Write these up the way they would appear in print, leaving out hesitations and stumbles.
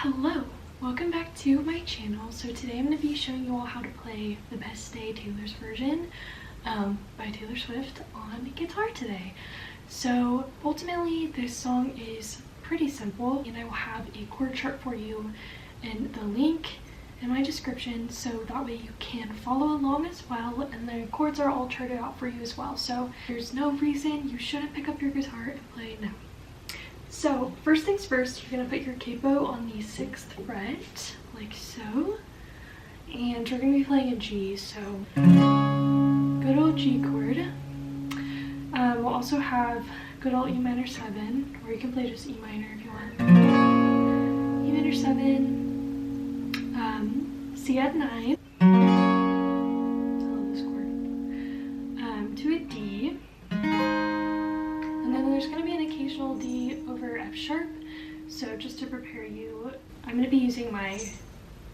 Hello, welcome back to my channel. So today I'm going to be showing you all how to play The Best Day Taylor's version by Taylor Swift on guitar today. So ultimately this song is pretty simple, and I will have a chord chart for you in the link in my description, so that way you can follow along as well, and the chords are all charted out for you as well, so there's no reason you shouldn't pick up your guitar and play now. So first things first, you're going to put your capo on the 6th fret, like so, and you're going to be playing a G, so good old G chord. We'll also have good old E minor 7, or you can play just E minor if you want. E minor 7, C add 9, I love this chord, to a D, and then there's going to be an occasional D over F sharp. So just to prepare you, I'm going to be using my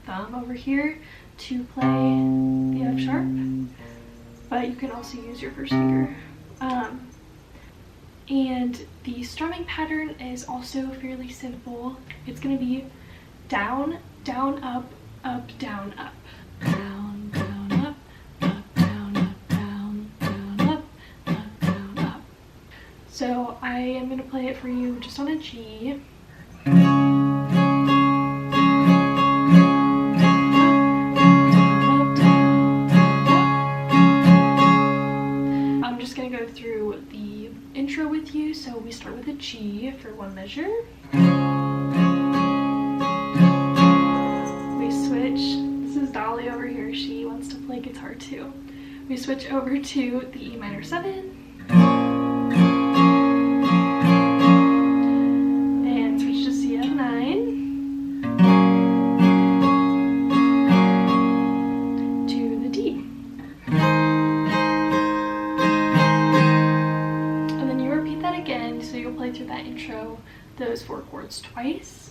thumb over here to play the F sharp, but you can also use your first finger. And the strumming pattern is also fairly simple. It's going to be down, down, up, down, up. Down, down, up, down, up, down, down, up, down, up. So I am going to play it for you just on a G. I'm just going to go through the intro with you. So we start with a G for one measure. This is Dolly over here, she wants to play guitar too. We switch over to the E minor 7 and switch to C add 9 to the D, and then you repeat that again, so you'll play through that intro, those 4 chords twice.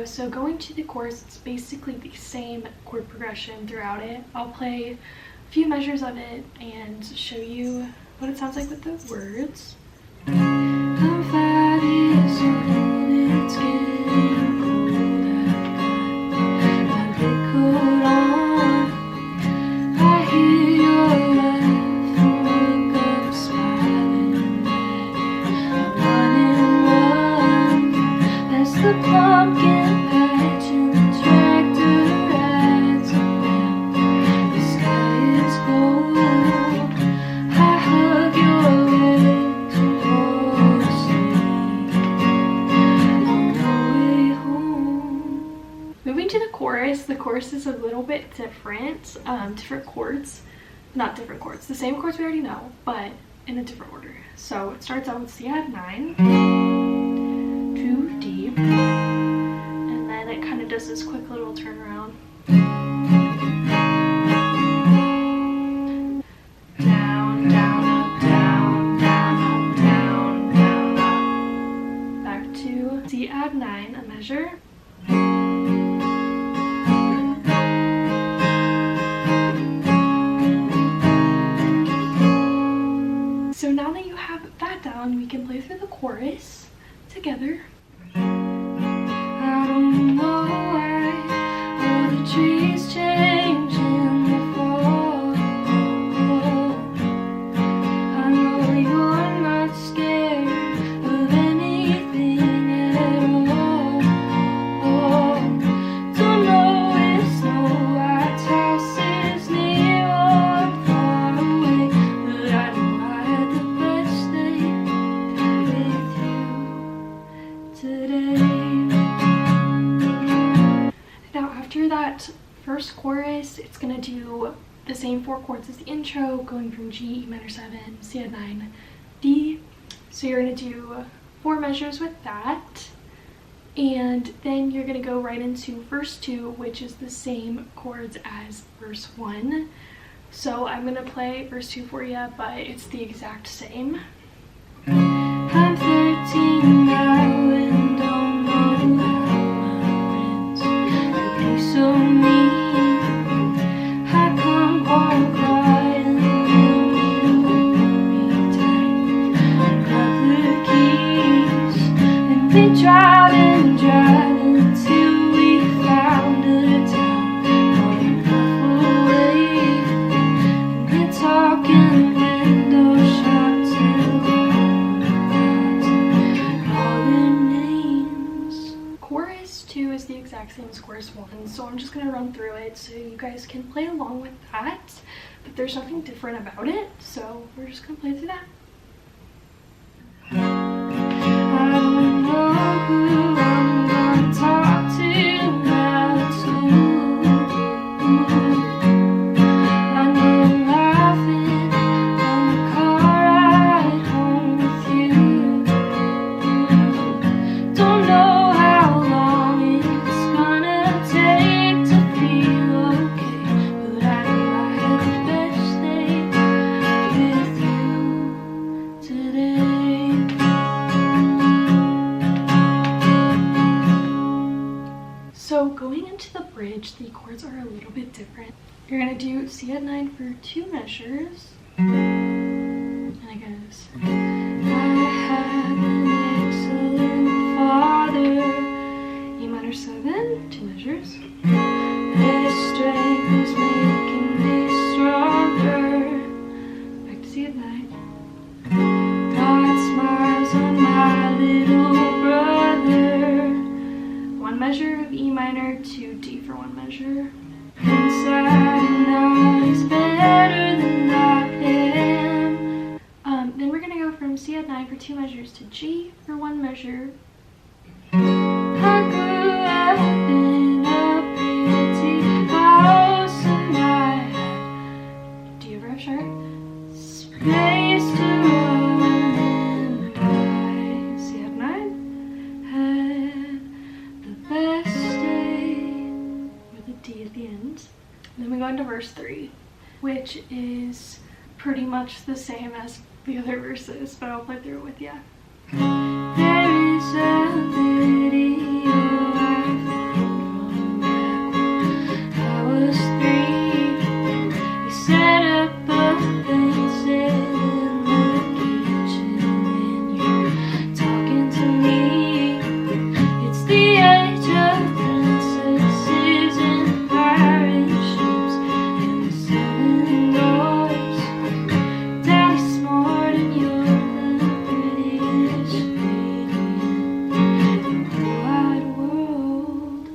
So going to the chorus, it's basically the same chord progression throughout it. I'll play a few measures of it and show you what it sounds like with the words. I'm fighting so it's getting cold outside. My big coat on. I hear your laugh and look up smiling at you. I'm running one. That's the pumpkin. The chorus is a little bit different, different chords, not different chords, the same chords we already know, but in a different order. So it starts out with C add 9 to D, and then it kind of does this quick little turnaround. Down, down, up, down, down, up, down, down, up. Back to C add 9, a measure. So now that you have that down, we can play through the chorus together. I don't know why all the trees change in the fall. I know you're not scared of anything at all. Don't notice no white houses near or far away, but I know I had the best day with you today. Now after that first chorus, it's gonna do the same 4 chords as the intro, going from G, E minor 7, C add 9, D. So you're gonna do 4 measures with that, and then you're gonna go right into verse 2, which is the same chords as verse 1. So I'm gonna play verse 2 for you, but it's the exact same. I'm 13 now and don't know how my friends could be so mean. I come home crying and you hold me tight, grab the keys, and we drive and drive until we found a town far enough away. And we're talking window shops and all their names. Chorus 2 is the exact same as chorus 1, so I'm just going to run through it so you guys can play along with that, but there's nothing different about it, so we're just going to play through that. I don't know who I'm gonna talk to now at school. I know laughing on the car ride home with you. Don't know how long it's gonna take to feel okay, but I know I had the best day with you today. So going into the bridge, the chords are a little bit different. You're gonna do C at 9 for 2 measures, and it goes, I have an excellent father, E minor 7, 2 measures, his strength is making me stronger, back to C at 9, God smiles on my little brother, 1 measure of E minor to D for 1 measure. Inside and out is better than I am. Then we're gonna go from C at 9 for 2 measures to G for 1 measure. I grew up in a pretty house and I had, do you ever have sharp? Space to run and I, C at 9, had the best day, with a D at the end. Then we go into verse 3, which is pretty much the same as the other verses, but I'll play through it with you. There is a video I found from back when I was 3. You set up a pencil in the kitchen and you're talking to me. It's the age of princesses and pirate ships and the 7 doors. Daddy's smart and you're the prettiest lady in the wide world.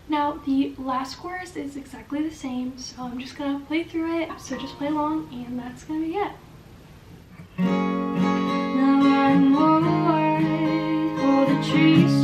Now the last chorus is exactly the same, so I'm just gonna play through it. So just play along, and that's gonna be it. Now I'm alright, all the trees